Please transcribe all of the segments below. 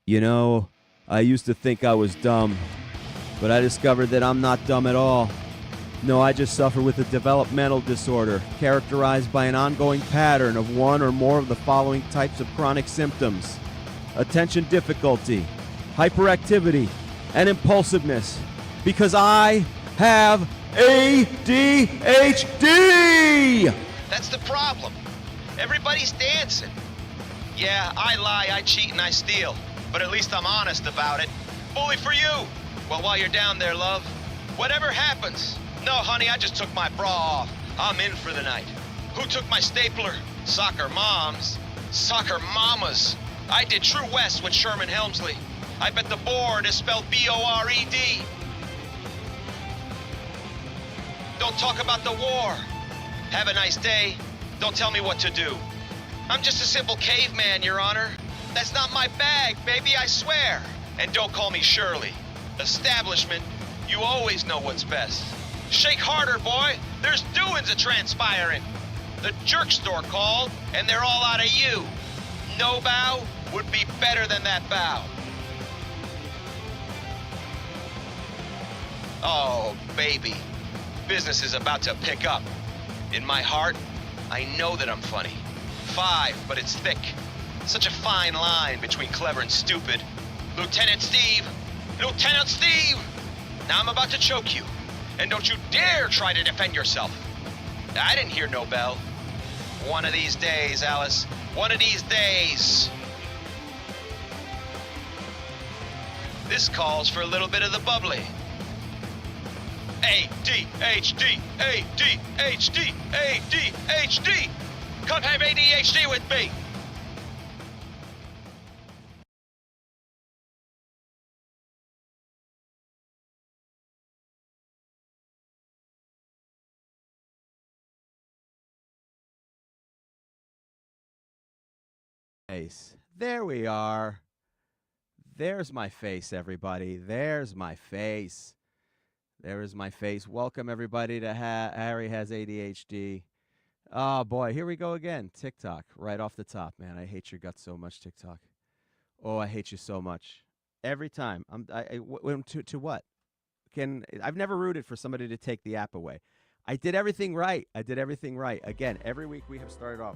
You know, I used to think I was dumb, but I discovered that I'm not dumb at all. No, I just suffer with a developmental disorder characterized by an ongoing pattern of one or more of the following types of chronic symptoms: attention difficulty, hyperactivity, and impulsiveness. Because I have ADHD! That's the problem. Everybody's dancing. Yeah, I lie, I cheat, and I steal. But at least I'm honest about it. Bully for you. Well, while you're down there, love, whatever happens. No, honey, I just took my bra off. I'm in for the night. Who took my stapler? Soccer moms. Soccer mamas. I did True West with Sherman Helmsley. I bet the board is spelled B-O-R-E-D. Don't talk about the war. Have a nice day. Don't tell me what to do. I'm just a simple caveman, Your Honor. That's not my bag, baby, I swear. And don't call me Shirley. Establishment, you always know what's best. Shake harder, boy. There's doings a-transpiring. The jerk store called, and they're all out of you. No bow would be better than that bow. Oh, baby. Business is about to pick up. In my heart, I know that I'm funny. 5, but it's thick. Such a fine line between clever and stupid. Lieutenant Steve! Lieutenant Steve! Now I'm about to choke you. And don't you dare try to defend yourself. I didn't hear no bell. One of these days, Alice. One of these days. This calls for a little bit of the bubbly. ADHD, ADHD, ADHD. Come have ADHD with me. There we are. There's my face, everybody. There's my face. There is my face. Welcome, everybody, to Harry Has ADHD. Oh, boy. Here we go again. TikTok, right off the top. Man, I hate your guts so much, TikTok. Oh, I hate you so much. Every time. To what? I've never rooted for somebody to take the app away. I did everything right. Again, every week we have started off.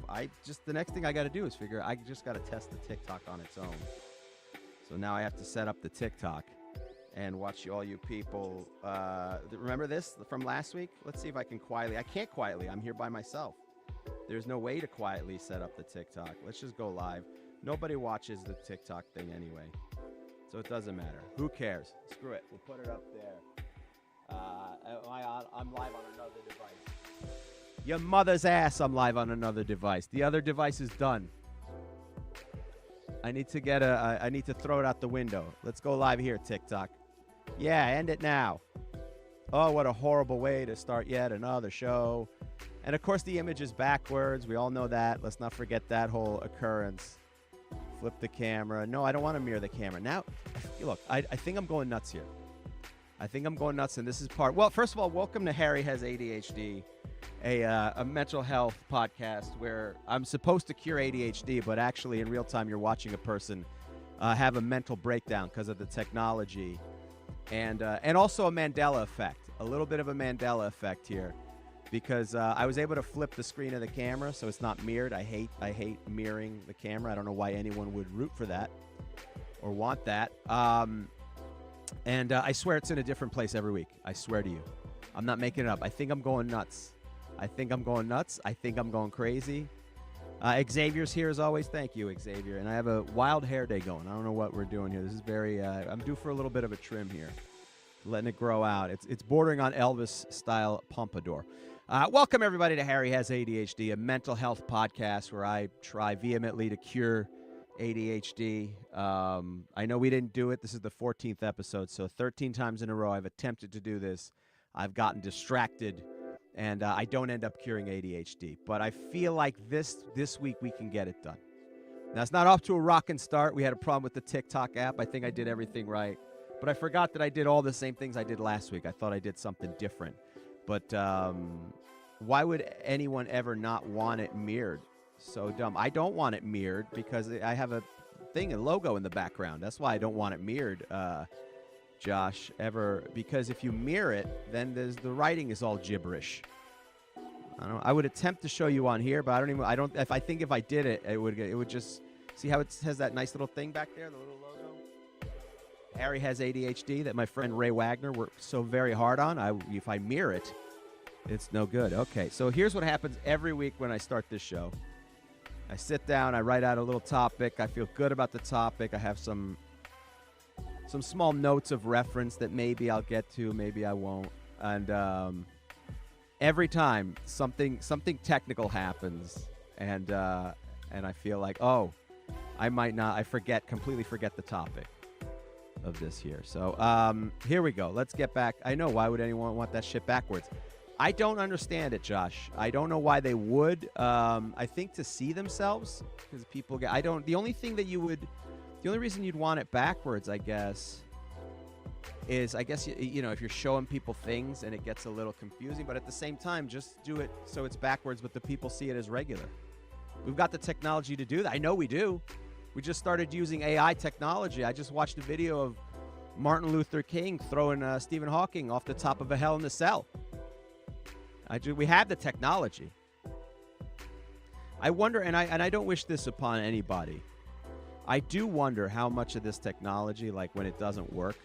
The next thing I got to do is I just got to test the TikTok on its own. So now I have to set up the TikTok and watch all you people. Remember this from last week? Let's see if I can quietly. I can't quietly. I'm here by myself. There's no way to quietly set up the TikTok. Let's just go live. Nobody watches the TikTok thing anyway, so it doesn't matter. Who cares? Screw it. We'll put it up there. I'm live on another device. Your mother's ass, I'm live on another device. The other device is done. I need to throw it out the window. Let's go live here, TikTok. Yeah, end it now. Oh, what a horrible way to start yet another show. And of course the image is backwards. We all know that. Let's not forget that whole occurrence. Flip the camera. No, I don't want to mirror the camera. Now, look, I think I'm going nuts here. And this is part. Well, first of all, welcome to Harry Has ADHD, a mental health podcast where I'm supposed to cure ADHD, but actually in real time you're watching a person have a mental breakdown because of the technology, and also a Mandela effect, a little bit of a Mandela effect here, because I was able to flip the screen of the camera so it's not mirrored. I hate mirroring the camera. I don't know why anyone would root for that or want that. And I swear it's in a different place every week. I swear to you. I'm not making it up. I think I'm going nuts. I think I'm going crazy. Xavier's here as always. Thank you, Xavier. And I have a wild hair day going. I don't know what we're doing here. This is very, I'm due for a little bit of a trim here. Letting it grow out. It's bordering on Elvis-style pompadour. Welcome, everybody, to Harry Has ADHD, a mental health podcast where I try vehemently to cure ADHD. I know we didn't do it. This is the 14th episode, so 13 times in a row I've attempted to do this. I've gotten distracted, and I don't end up curing ADHD. But I feel like this week we can get it done. Now, it's not off to a rocking start. We had a problem with the TikTok app. I think I did everything right. But I forgot that I did all the same things I did last week. I thought I did something different. But why would anyone ever not want it mirrored? So dumb. I don't want it mirrored because I have a thing, a logo in the background. That's why I don't want it mirrored, Josh, ever, because if you mirror it, then the writing is all gibberish. I would attempt to show you on here, but if I did it, it would just, see how it has that nice little thing back there, the little logo? Harry has ADHD that my friend Ray Wagner worked so very hard on. If I mirror it, it's no good. Okay, so here's what happens every week when I start this show. I sit down, I write out a little topic, I feel good about the topic, I have some small notes of reference that maybe I'll get to, maybe I won't. And every time something technical happens, and I feel like, oh, I completely forget the topic of this here. So here we go. Let's get back. I know, why would anyone want that shit backwards? I don't understand it, Josh. I don't know why they would. I think to see themselves, because people get. The only reason you'd want it backwards, I guess, is if you're showing people things and it gets a little confusing, but at the same time, just do it so it's backwards, but the people see it as regular. We've got the technology to do that. I know we do. We just started using AI technology. I just watched a video of Martin Luther King throwing Stephen Hawking off the top of a Hell in a Cell. We have the technology. I wonder, and I don't wish this upon anybody, I do wonder how much of this technology, like when it doesn't work,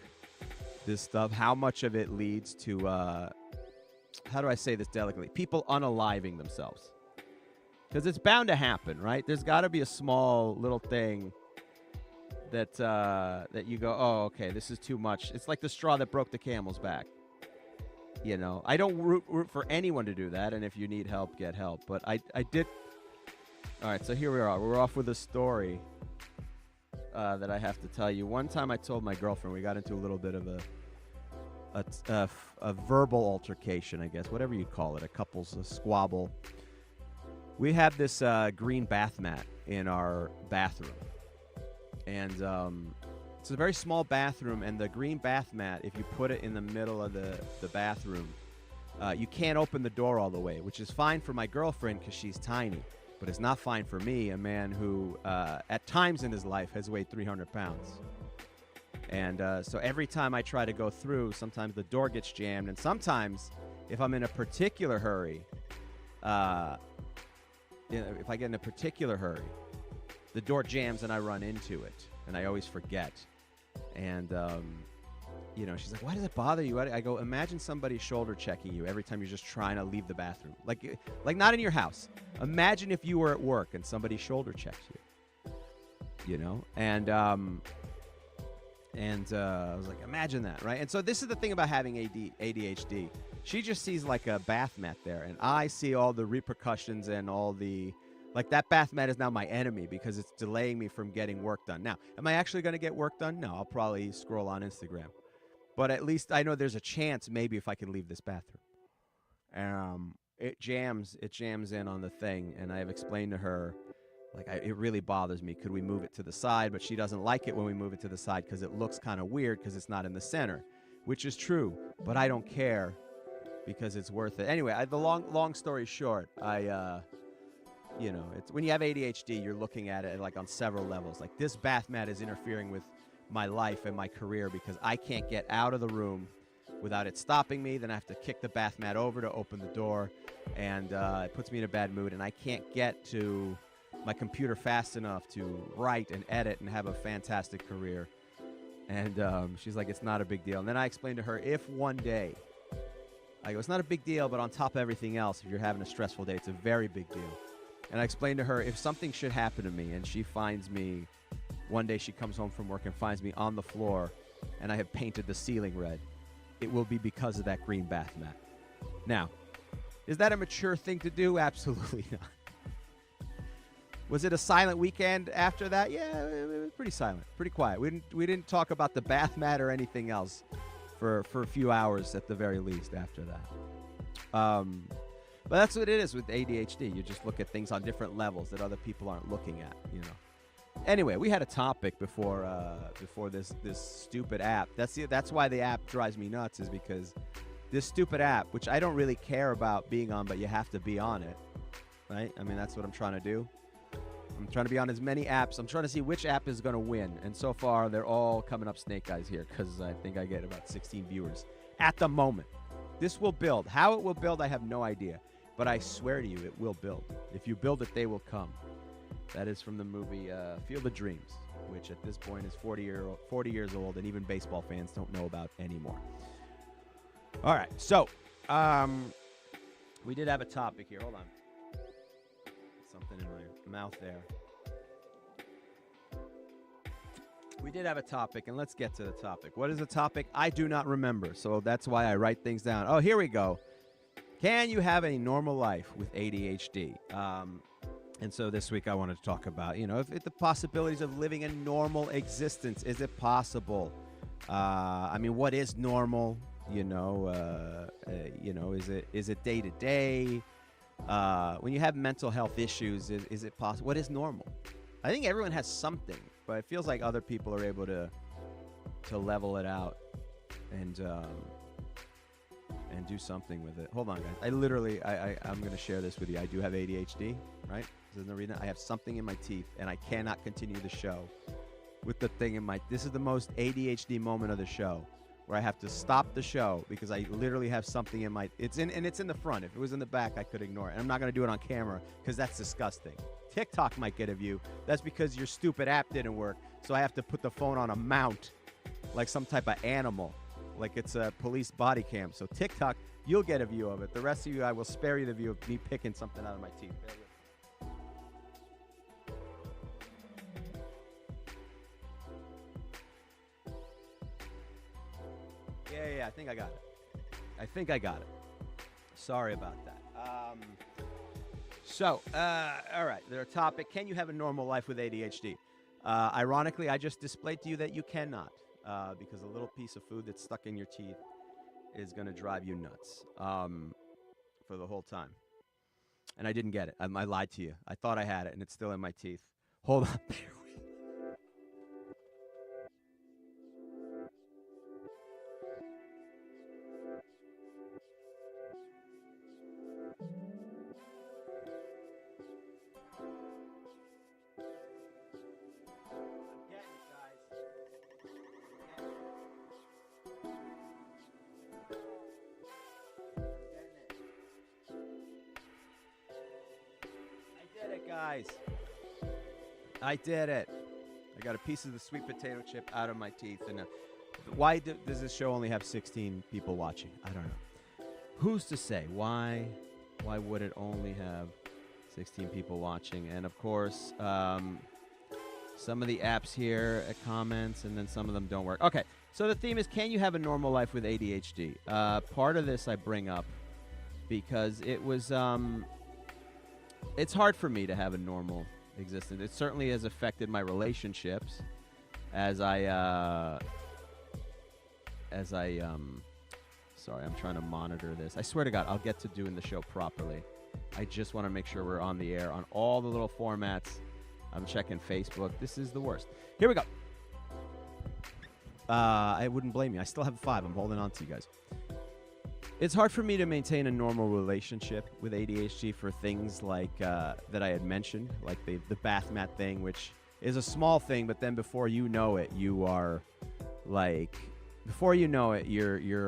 this stuff, how much of it leads to, how do I say this delicately? People unaliving themselves. Because it's bound to happen, right? There's got to be a small little thing that you go, oh, okay, this is too much. It's like the straw that broke the camel's back. You know, I don't root for anyone to do that, and if you need help, get help. But I did. All right, so here we are. We're off with a story that I have to tell you. One time I told my girlfriend, we got into a little bit of a verbal altercation, I guess, whatever you'd call it, a couple's squabble. We have this green bath mat in our bathroom. And it's a very small bathroom, and the green bath mat, if you put it in the middle of the bathroom, you can't open the door all the way, which is fine for my girlfriend because she's tiny. But it's not fine for me, a man who, at times in his life, has weighed 300 pounds. And so every time I try to go through, sometimes the door gets jammed. And sometimes, if I'm in a particular hurry, if I get in a particular hurry, the door jams and I run into it. And I always forget. And, she's like, why does it bother you? I go, imagine somebody shoulder checking you every time you're just trying to leave the bathroom. Like not in your house. Imagine if you were at work and somebody shoulder checks you. You know? And I was like, imagine that, right? And so this is the thing about having ADHD. She just sees like a bath mat there, and I see all the repercussions and all the... Like, that bath mat is now my enemy because it's delaying me from getting work done. Now, am I actually going to get work done? No, I'll probably scroll on Instagram. But at least I know there's a chance maybe if I can leave this bathroom. It jams in on the thing, and I have explained to her, it really bothers me. Could we move it to the side? But she doesn't like it when we move it to the side because it looks kind of weird because it's not in the center, which is true. But I don't care because it's worth it. Anyway, the long story short, it's when you have ADHD, you're looking at it on several levels. Like, this bath mat is interfering with my life and my career because I can't get out of the room without it stopping me. Then I have to kick the bath mat over to open the door, and it puts me in a bad mood, and I can't get to my computer fast enough to write and edit and have a fantastic career. And she's like, it's not a big deal. And then I explained to her, if one day, I go, it's not a big deal, but on top of everything else, if you're having a stressful day, it's a very big deal. And I explained to her, if something should happen to me and she finds me, one day she comes home from work and finds me on the floor and I have painted the ceiling red, it will be because of that green bath mat. Now, is that a mature thing to do? Absolutely not. Was it a silent weekend after that? Yeah, it was pretty silent, pretty quiet. We didn't talk about the bath mat or anything else for a few hours at the very least after that. But that's what it is with ADHD. You just look at things on different levels that other people aren't looking at, you know. Anyway, we had a topic before this stupid app. That's why the app drives me nuts, is because this stupid app, which I don't really care about being on, but you have to be on it, right? I mean, that's what I'm trying to do. I'm trying to be on as many apps. I'm trying to see which app is going to win. And so far, they're all coming up Snake Eyes here because I think I get about 16 viewers at the moment. This will build. How it will build, I have no idea. But I swear to you, it will build. If you build it, they will come. That is from the movie Field of Dreams, which at this point is 40 years old, and even baseball fans don't know about anymore. All right, so we did have a topic here. Hold on. Something in my mouth there. We did have a topic, and let's get to the topic. What is the topic? I do not remember, so that's why I write things down. Oh, here we go. Can you have a normal life with ADHD? And so this week I wanted to talk about, if the possibilities of living a normal existence. Is it possible? What is normal? Is it day to day? When you have mental health issues, is it possible? What is normal? I think everyone has something, but it feels like other people are able to level it out and do something with it. Hold on, guys. I'm going to share this with you. I do have ADHD, right? This is the reason I have something in my teeth, and I cannot continue the show with the thing in my. This is the most ADHD moment of the show, where I have to stop the show because I literally have something in my. It's in the front. If it was in the back, I could ignore it. And I'm not going to do it on camera because that's disgusting. TikTok might get a view. That's because your stupid app didn't work. So I have to put the phone on a mount, like some type of animal, like it's a police body cam. So TikTok, you'll get a view of it. The rest of you, I will spare you the view of me picking something out of my teeth. Yeah, I think I got it. Sorry about that. All right, their topic, can you have a normal life with ADHD? Ironically, I just displayed to you that you cannot, because a little piece of food that's stuck in your teeth is going to drive you nuts for the whole time. And I didn't get it. I lied to you. I thought I had it, and it's still in my teeth. Hold on. Guys, I did it. I got a piece of the sweet potato chip out of my teeth. And why does this show only have 16 people watching? I don't know. Who's to say? Why would it only have 16 people watching? And of course, some of the apps here at comments, and then some of them don't work. Okay, so the theme is, can you have a normal life with ADHD? Part of this I bring up because it was... it's hard for me to have a normal existence. It certainly has affected my relationships as I sorry, I'm trying to monitor this. I swear to God, I'll get to doing the show properly. I just want to make sure we're on the air on all the little formats. I'm checking Facebook. This is the worst. Here we go. I wouldn't blame you. I still have 5. I'm holding on to you guys. It's hard for me to maintain a normal relationship with ADHD for things like that I had mentioned, like the bath mat thing, which is a small thing, but then before you know it, you're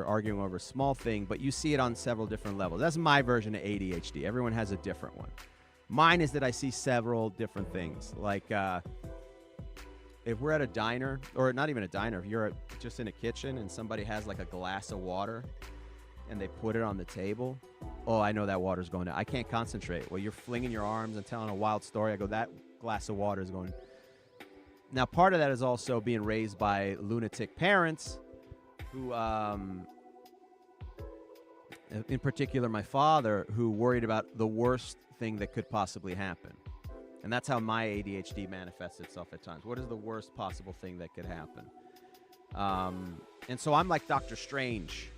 arguing over a small thing, but you see it on several different levels. That's my version of ADHD. Everyone has a different one. Mine is that I see several different things. Like if we're at a diner, or not even a diner, if you're just in a kitchen and somebody has like a glass of water and they put it on the table, oh, I know that water's going down. I can't concentrate. Well, you're flinging your arms and telling a wild story. I go, that glass of water is going. Now, part of that is also being raised by lunatic parents who, in particular, my father, who worried about the worst thing that could possibly happen. And that's how my ADHD manifests itself at times. What is the worst possible thing that could happen? And so I'm like Dr. Strange,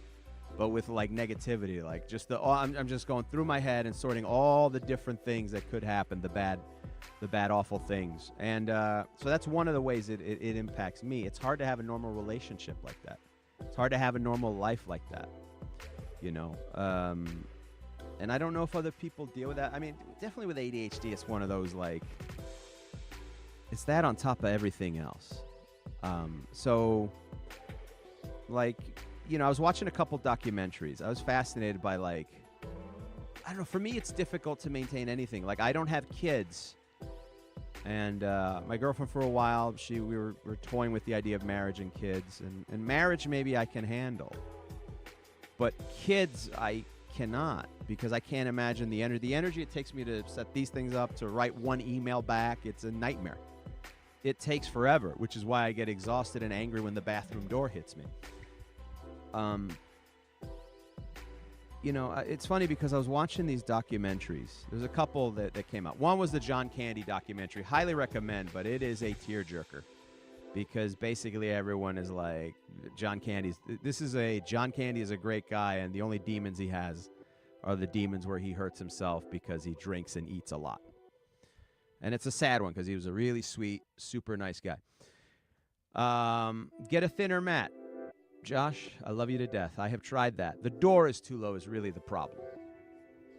but with like negativity, like just I'm just going through my head and sorting all the different things that could happen, the bad, awful things. And so that's one of the ways it impacts me. It's hard to have a normal relationship like that. It's hard to have a normal life like that, you know. And I don't know if other people deal with that. I mean, definitely with ADHD, it's one of those like, it's that on top of everything else. So, like, I was watching a couple documentaries. I was fascinated by, like, I don't know. For me, it's difficult to maintain anything. Like, I don't have kids. And my girlfriend for a while, we were toying with the idea of marriage and kids. And marriage maybe I can handle. But kids, I cannot, because I can't imagine the energy it takes me to set these things up, to write one email back. It's a nightmare. It takes forever, which is why I get exhausted and angry when the bathroom door hits me. It's funny because I was watching these documentaries. There's a couple that came out. One was the John Candy documentary. Highly recommend, but it is a tearjerker because basically everyone is like, John Candy is a great guy, and the only demons he has are the demons where he hurts himself because he drinks and eats a lot. And it's a sad one because he was a really sweet, super nice guy. Get a thinner mat. Josh, I love you to death. I have tried that. The door is too low is really the problem.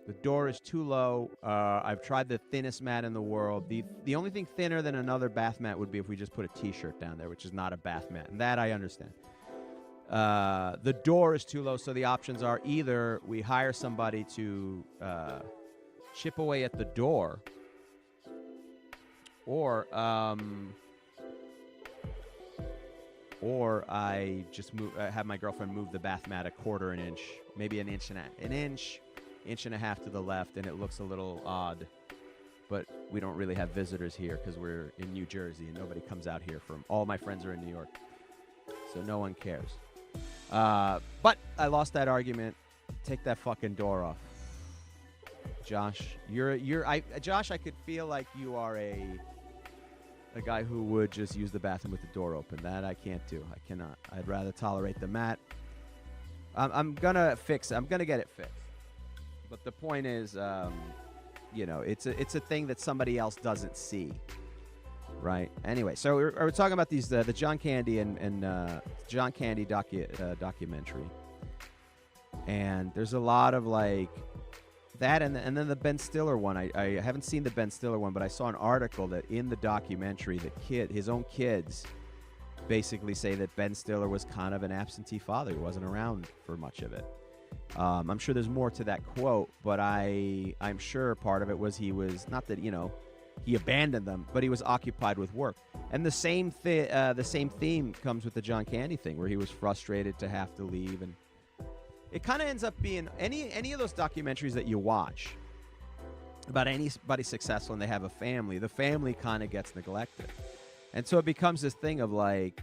The door is too low. I've tried the thinnest mat in the world. The only thing thinner than another bath mat would be if we just put a T-shirt down there, which is not a bath mat. And that I understand. The door is too low, so the options are either we hire somebody to chip away at the door, or I just have my girlfriend move the bath mat a quarter an inch, maybe an inch and a half to the left, and it looks a little odd. But we don't really have visitors here because we're in New Jersey, and nobody comes out here all my friends are in New York, so no one cares. But I lost that argument. Take that fucking door off, Josh. Josh, I could feel like you are a guy who would just use the bathroom with the door open. That I can't do. I cannot. I'd rather tolerate the mat. I'm gonna get it fixed. But the point is, it's a thing that somebody else doesn't see, right? Anyway, so we're talking about these the John Candy and John Candy documentary, and there's a lot of like that, and then the Ben Stiller one. I haven't seen the Ben Stiller one, but I saw an article that in the documentary, his own kids, basically say that Ben Stiller was kind of an absentee father. He wasn't around for much of it. I'm sure there's more to that quote, but I'm sure part of it was he was not that he abandoned them, but he was occupied with work. And the same theme comes with the John Candy thing, where he was frustrated to have to leave, and it kind of ends up being any of those documentaries that you watch about anybody successful and they have a family. The family kind of gets neglected, and so it becomes this thing of like,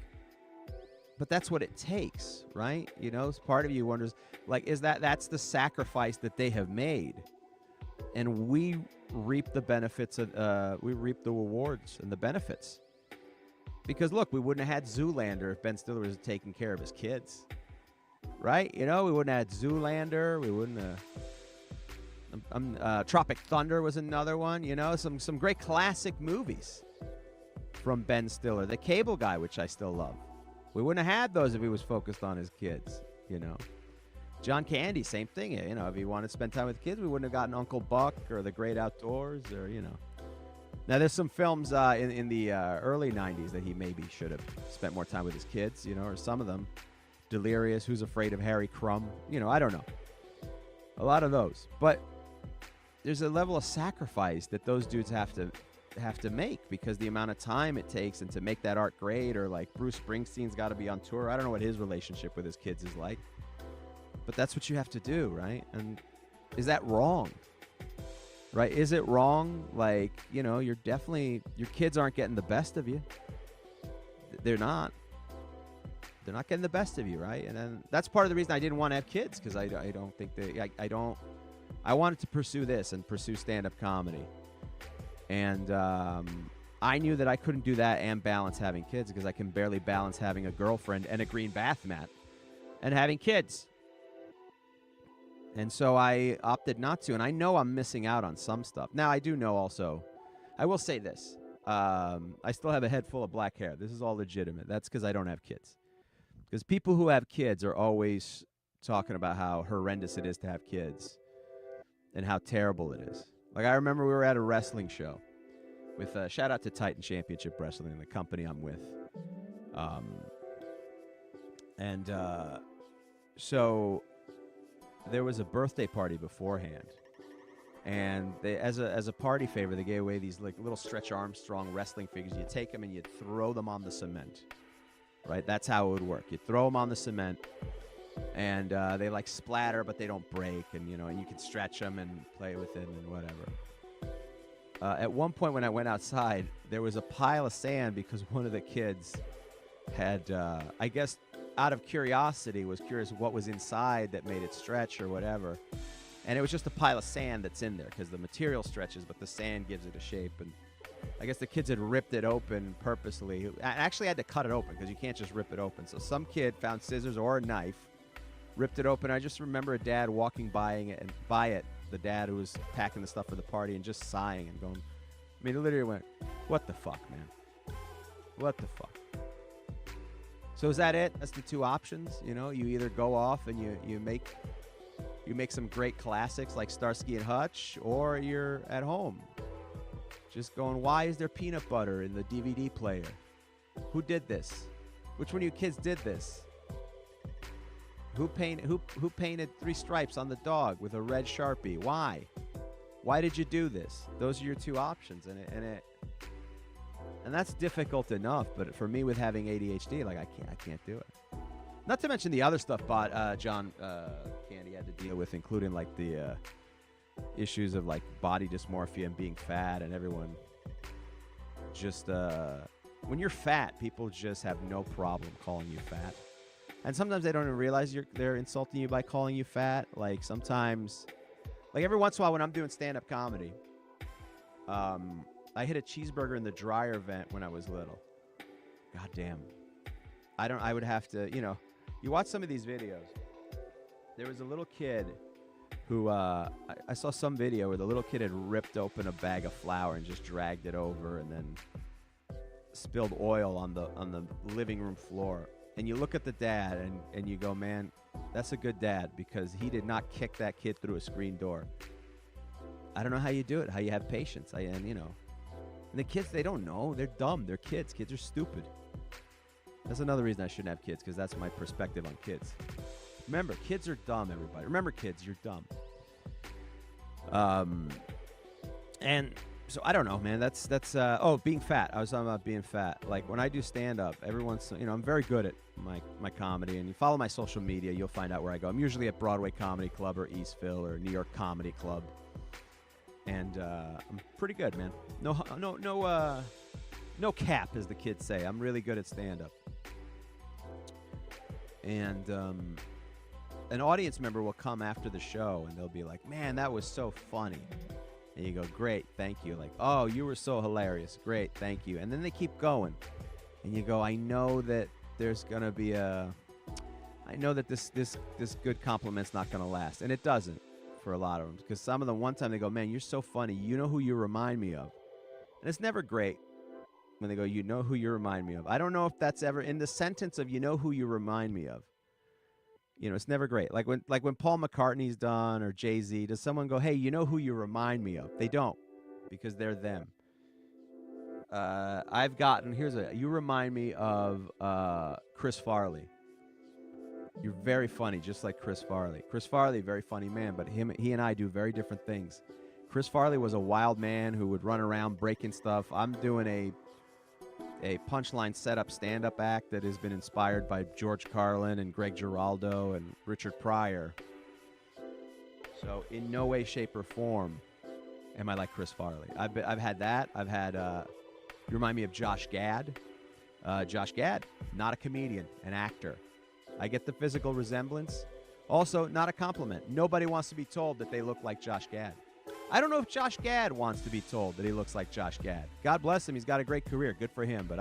but that's what it takes, right? Part of you wonders, like, is that's the sacrifice that they have made, and we reap the benefits we reap the rewards and the benefits. Because look, we wouldn't have had Zoolander if Ben Stiller was taking care of his kids. Right? We wouldn't have had Zoolander. We wouldn't have... Tropic Thunder was another one. Some great classic movies from Ben Stiller. The Cable Guy, which I still love. We wouldn't have had those if he was focused on his kids, John Candy, same thing. If he wanted to spend time with kids, we wouldn't have gotten Uncle Buck or The Great Outdoors or, Now, there's some films in the early 90s that he maybe should have spent more time with his kids, or some of them. Delirious, Who's Afraid of Harry Crumb, I don't know. A lot of those. But there's a level of sacrifice that those dudes have to make, because the amount of time it takes, and to make that art great, or like Bruce Springsteen's got to be on tour. I don't know what his relationship with his kids is like, but that's what you have to do, right? And is that wrong? Right? Is it wrong? Like, your kids aren't getting the best of you. They're not getting the best of you, right? And then that's part of the reason I didn't want to have kids, because I don't think I wanted to pursue this and pursue stand-up comedy. And I knew that I couldn't do that and balance having kids, because I can barely balance having a girlfriend and a green bath mat and having kids. And so I opted not to, and I know I'm missing out on some stuff. Now, I do know also, I will say this, I still have a head full of black hair. This is all legitimate. That's because I don't have kids. Because people who have kids are always talking about how horrendous it is to have kids and how terrible it is. Like, I remember we were at a wrestling show, with shout out to Titan Championship Wrestling, the company I'm with. So there was a birthday party beforehand, and they, as a party favor, they gave away these like little Stretch Armstrong wrestling figures. You take them and you throw them on the cement, right? That's how it would work. You throw them on the cement, and they like splatter, but they don't break, and and you can stretch them and play with it and whatever. At one point when I went outside, there was a pile of sand because one of the kids had, I guess, out of curiosity, was curious what was inside that made it stretch or whatever. And it was just a pile of sand that's in there because the material stretches, but the sand gives it a shape. And I guess the kids had ripped it open purposely. I actually had to cut it open because you can't just rip it open. So some kid found scissors or a knife, ripped it open. I just remember a dad walking by it, the dad who was packing the stuff for the party, and just sighing and going, I mean, he literally went, what the fuck, man? What the fuck? So is that it? That's the two options. You either go off and you make some great classics like Starsky and Hutch, or you're at home just going, why is there peanut butter in the DVD player? Who did this? Which one of you kids did this? Who painted 3 stripes on the dog with a red Sharpie? Why? Why did you do this? Those are your two options, and that's difficult enough. But for me, with having ADHD, like I can't do it. Not to mention the other stuff, John Candy had to deal with, including like the issues of like body dysmorphia and being fat, and everyone just when you're fat, people just have no problem calling you fat. And sometimes they don't even realize they're insulting you by calling you fat. Like sometimes, like every once in a while when I'm doing stand-up comedy, I hit a cheeseburger in the dryer vent when I was little. God damn. I would have to, you watch some of these videos. There was a little kid who, I saw some video where the little kid had ripped open a bag of flour and just dragged it over and then spilled oil on the living room floor. And you look at the dad and you go, man, that's a good dad, because he did not kick that kid through a screen door. I don't know how you do it, how you have patience. And the kids, they don't know. They're dumb. They're kids. Kids are stupid. That's another reason I shouldn't have kids, because that's my perspective on kids. Remember, kids are dumb, everybody. Remember, kids, you're dumb. And so I don't know, man. That's being fat. I was talking about being fat. Like when I do stand up, everyone's, I'm very good at my comedy, and you follow my social media, you'll find out where I go. I'm usually at Broadway Comedy Club or Eastville or New York Comedy Club. And I'm pretty good, man. No cap, as the kids say. I'm really good at stand up. And an audience member will come after the show and they'll be like, man, that was so funny. And you go, great, thank you. Like, oh, you were so hilarious. Great, thank you. And then they keep going. And you go, I know that there's going to be I know that this good compliment's not going to last. And it doesn't for a lot of them. Because some of them, one time they go, man, you're so funny. You know who you remind me of? And it's never great when they go, you know who you remind me of. I don't know if that's ever in the sentence of you know who you remind me of. It's never great. Like when Paul McCartney's done, or Jay-Z, does someone go, hey, you know who you remind me of? They don't, because they're them. You remind me of Chris Farley. You're very funny, just like Chris Farley. Chris Farley, very funny man, but he and I do very different things. Chris Farley was a wild man who would run around breaking stuff. I'm doing a punchline setup stand-up act that has been inspired by George Carlin and Greg Giraldo and Richard Pryor. So in no way, shape, or form am I like Chris Farley. I've had that. I've had, you remind me of Josh Gad. Josh Gad, not a comedian, an actor. I get the physical resemblance. Also, not a compliment. Nobody wants to be told that they look like Josh Gad. I don't know if Josh Gad wants to be told that he looks like Josh Gad. God bless him. He's got a great career. Good for him. But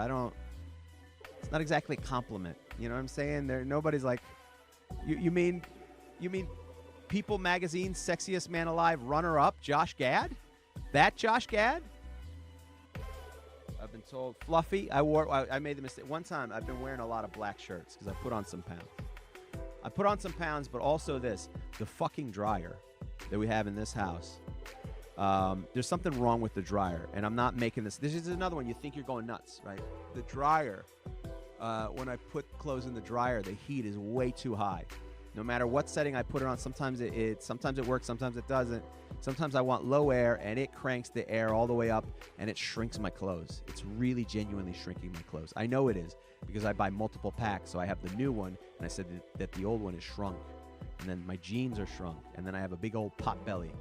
it's not exactly a compliment. You know what I'm saying? Nobody's like, you mean People Magazine Sexiest Man Alive runner-up, Josh Gad? That Josh Gad? I've been told. Fluffy. I made the mistake. One time, I've been wearing a lot of black shirts because I put on some pounds. I put on some pounds, but also the fucking dryer that we have in this house There's something wrong with the dryer, and I'm not making this. This is another one. You think you're going nuts, right? The dryer, when I put clothes in the dryer, the heat is way too high. No matter what setting I put it on, sometimes it works, sometimes it doesn't. Sometimes I want low air, and it cranks the air all the way up, and it shrinks my clothes. It's really genuinely shrinking my clothes. I know it is because I buy multiple packs. So I have the new one, and I said that the old one is shrunk, and then my jeans are shrunk, and then I have a big old pot belly.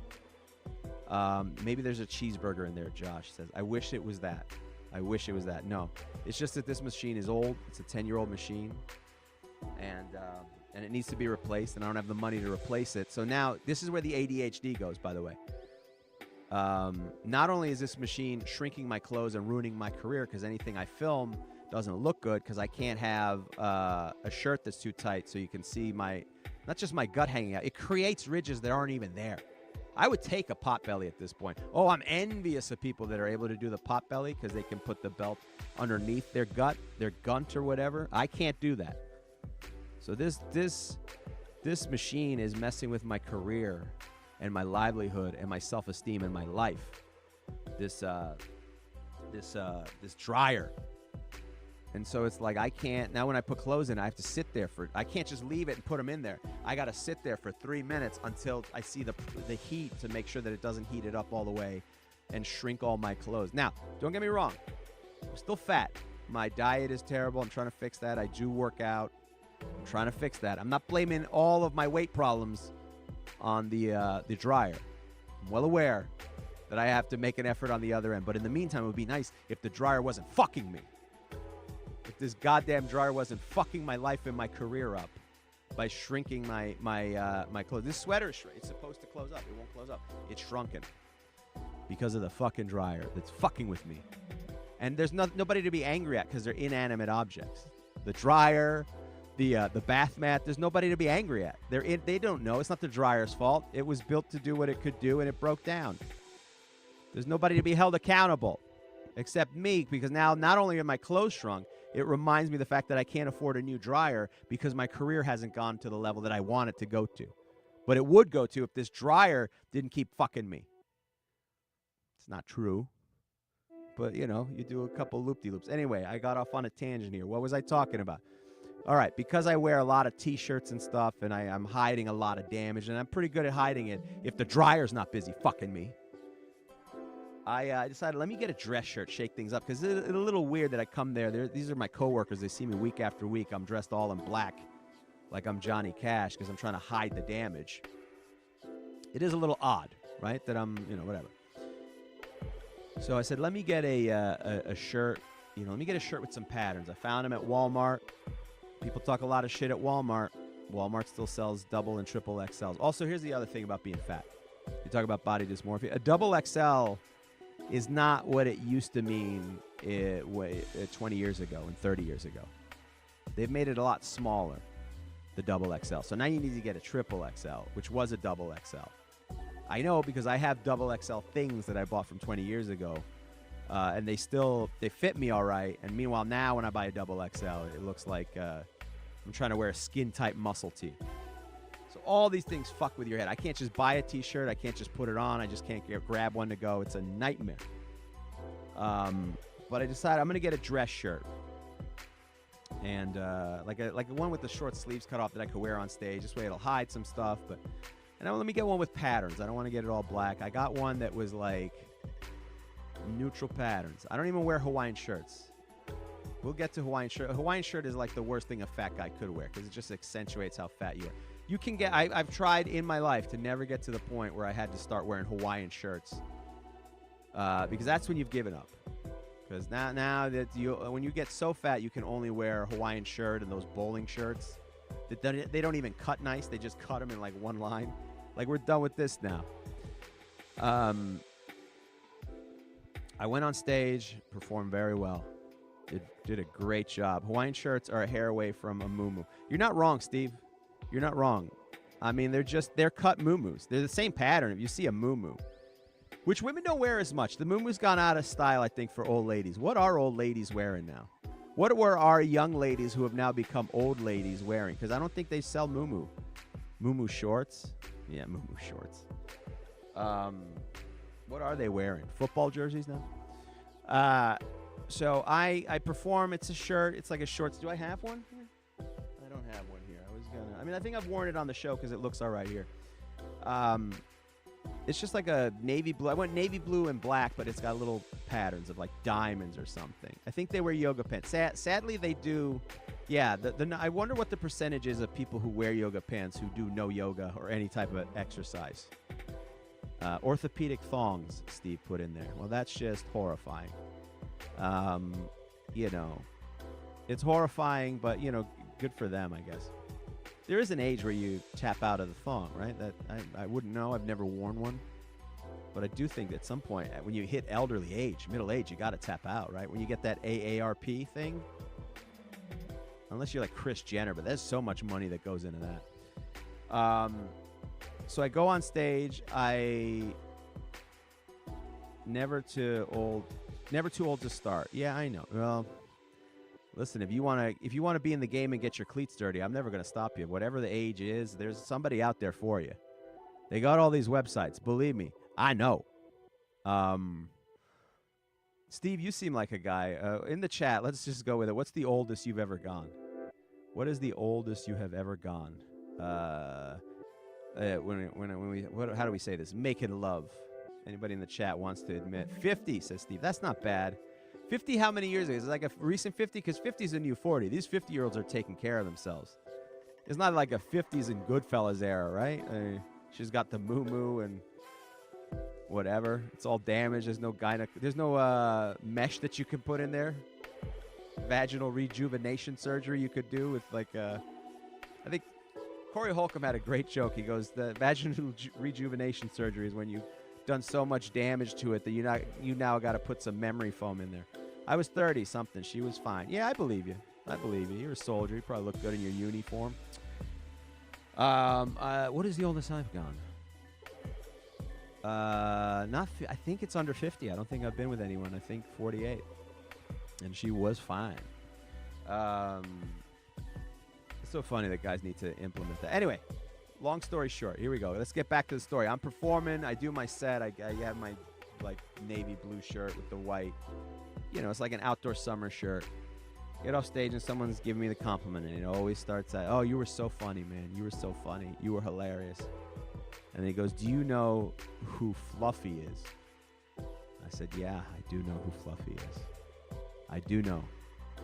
Maybe there's a cheeseburger in there, Josh says. I wish it was that. I wish it was that. No, it's just that this machine is old. It's a 10-year-old machine, and it needs to be replaced, and I don't have the money to replace it. So now this is where the ADHD goes, by the way. Not only is this machine shrinking my clothes and ruining my career because anything I film doesn't look good because I can't have a shirt that's too tight so you can see not just my gut hanging out. It creates ridges that aren't even there. I would take a pot belly at this point. Oh, I'm envious of people that are able to do the pot belly because they can put the belt underneath their gut, their gunt or whatever. I can't do that. So this machine is messing with my career and my livelihood and my self-esteem and my life. This dryer. And so it's like I can't, now when I put clothes in, I have to sit there I can't just leave it and put them in there. I got to sit there for 3 minutes until I see the heat to make sure that it doesn't heat it up all the way and shrink all my clothes. Now, don't get me wrong. I'm still fat. My diet is terrible. I'm trying to fix that. I do work out. I'm trying to fix that. I'm not blaming all of my weight problems on the dryer. I'm well aware that I have to make an effort on the other end. But in the meantime, it would be nice if the dryer wasn't fucking me. If this goddamn dryer wasn't fucking my life and my career up by shrinking my clothes. This sweater is it's supposed to close up. It won't close up. It's shrunken because of the fucking dryer that's fucking with me. And there's nobody to be angry at because they're inanimate objects. The dryer, the bath mat, there's nobody to be angry at. They don't know. It's not the dryer's fault. It was built to do what it could do, and it broke down. There's nobody to be held accountable except me, because now not only are my clothes shrunk, it reminds me of the fact that I can't afford a new dryer because my career hasn't gone to the level that I want it to go to. But it would go to if this dryer didn't keep fucking me. It's not true. But, you know, you do a couple loop-de-loops. Anyway, I got off on a tangent here. What was I talking about? All right, because I wear a lot of T-shirts and stuff, and I'm hiding a lot of damage, and I'm pretty good at hiding it if the dryer's not busy fucking me. I decided, let me get a dress shirt, shake things up, because it's a little weird that I come there. These are my coworkers. They see me week after week. I'm dressed all in black like I'm Johnny Cash because I'm trying to hide the damage. It is a little odd, right, that I'm, you know, whatever. So I said, let me get a shirt, you know, let me get a shirt with some patterns. I found them at Walmart. People talk a lot of shit at Walmart. Walmart still sells double and triple XLs. Also, here's the other thing about being fat. You talk about body dysmorphia. A double XL is not what it used to mean 20 years ago and 30 years ago. They've made it a lot smaller, the double XL. So now you need to get a triple XL, which was a double XL. I know because I have double XL things that I bought from 20 years ago, and they fit me all right. And meanwhile, now when I buy a double XL, it looks like I'm trying to wear a skin-tight muscle tee. So all these things fuck with your head. I can't just buy a T-shirt. I can't just put it on. I just can't grab one to go. It's a nightmare. But I decided I'm going to get a dress shirt. And like one with the short sleeves cut off that I could wear on stage. This way it'll hide some stuff. And let me get one with patterns. I don't want to get it all black. I got one that was like neutral patterns. I don't even wear Hawaiian shirts. We'll get to Hawaiian shirt. A Hawaiian shirt is like the worst thing a fat guy could wear because it just accentuates how fat you are. You can get. I've tried in my life to never get to the point where I had to start wearing Hawaiian shirts because that's when you've given up. Because now that when you get so fat, you can only wear a Hawaiian shirt and those bowling shirts. They don't even cut nice. They just cut them in like one line. Like, we're done with this now. I went on stage, performed very well. Did a great job. Hawaiian shirts are a hair away from a muumuu. You're not wrong, Steve. You're not wrong. I mean, they're cut muumuus. They're the same pattern if you see a muumuu, which women don't wear as much. The muumuu's gone out of style, I think, for old ladies. What are old ladies wearing now? What were our young ladies who have now become old ladies wearing? Because I don't think they sell muumuu. Muumuu shorts? Yeah, muumuu shorts. What are they wearing? Football jerseys now? So I perform. It's a shirt. It's like a shorts. Do I have one here? I don't have one here. I mean, I think I've worn it on the show because it looks all right here. It's just like a navy blue. I went navy blue and black, but it's got little patterns of like diamonds or something. I think they wear yoga pants. Sadly, they do. Yeah, I wonder what the percentage is of people who wear yoga pants who do no yoga or any type of exercise. Orthopedic thongs, Steve put in there. Well, that's just horrifying. You know, it's horrifying, but, you know, good for them, I guess. There is an age where you tap out of the thong, right? That I wouldn't know. I've never worn one. But I do think at some point, when you hit elderly age, middle age, you got to tap out, right? When you get that AARP thing. Unless you're like Kris Jenner, but there's so much money that goes into that. So I go on stage. Never too old to start. Yeah, I know. Well, listen, if you want to be in the game and get your cleats dirty, I'm never going to stop you. Whatever the age is, there's somebody out there for you. They got all these websites. Believe me, I know. Steve, you seem like a guy. In the chat, let's just go with it. What's the oldest you've ever gone? What is the oldest you have ever gone? How do we say this? Making love. Anybody in the chat wants to admit? 50, says Steve. That's not bad. 50, how many years ago? Is it like a recent 50? Because 50 is a new 40. These 50-year-olds are taking care of themselves. It's not like a 50s and Goodfellas era, right? She's got the moo-moo and whatever. It's all damaged. There's no mesh that you can put in there. Vaginal rejuvenation surgery you could do with like I think Corey Holcomb had a great joke. He goes, the vaginal rejuvenation surgery is when you've done so much damage to it that you now got to put some memory foam in there. I was 30 something. She was fine. Yeah, I believe you. You're a soldier. You probably look good in your uniform. What is the oldest I've gone? I think it's under 50. I don't think I've been with anyone. I think 48. And she was fine. It's so funny that guys need to implement that. Anyway, long story short, here we go. Let's get back to the story. I'm performing. I do my set. I have my like navy blue shirt with the white. You know, it's like an outdoor summer shirt. Get off stage and someone's giving me the compliment, and it always starts at, "Oh, you were so funny, man. You were so funny. You were hilarious." And then he goes, "Do you know who Fluffy is?" I said, "Yeah, I do know who Fluffy is. I do know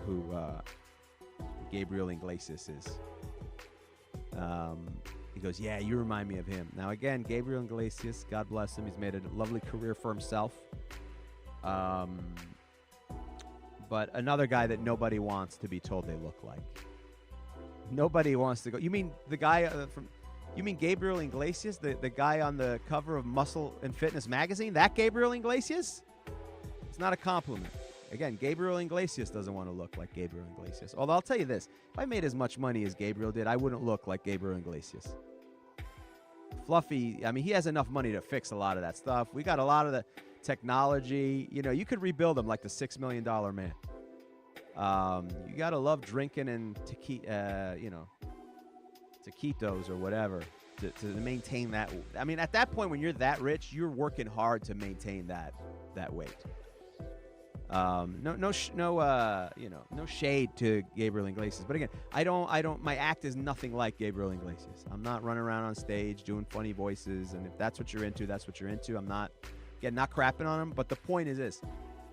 who Gabriel Iglesias is." He goes, "Yeah, you remind me of him." Now, again, Gabriel Iglesias, God bless him. He's made a lovely career for himself. But another guy that nobody wants to be told they look like. Nobody wants to go. You mean the guy You mean Gabriel Iglesias, the guy on the cover of Muscle and Fitness magazine? That Gabriel Iglesias? It's not a compliment. Again, Gabriel Iglesias doesn't want to look like Gabriel Iglesias. Although I'll tell you this, if I made as much money as Gabriel did, I wouldn't look like Gabriel Iglesias. Fluffy, I mean, he has enough money to fix a lot of that stuff. We got a lot of the technology. You know, you could rebuild him like the $6 million man. You got to love drinking and taquitos or whatever to maintain that. I mean, at that point, when you're that rich, you're working hard to maintain that weight. No shade to Gabriel Iglesias, but again, my act is nothing like Gabriel Iglesias. I'm not running around on stage doing funny voices, and if that's what you're into, that's what you're into. I'm not crapping on him, but the point is this: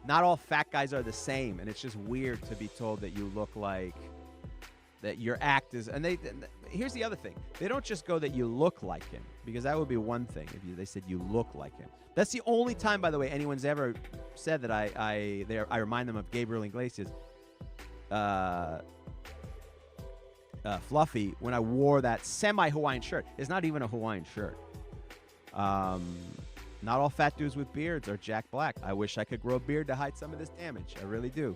not all fat guys are the same, and it's just weird to be told that you look like that your act is. And here's the other thing: they don't just go that you look like him, because that would be one thing if they said you look like him. That's the only time, by the way, anyone's ever said that I remind them of Gabriel Iglesias. Fluffy, when I wore that semi-Hawaiian shirt. It's not even a Hawaiian shirt. Not all fat dudes with beards are Jack Black. I wish I could grow a beard to hide some of this damage. I really do.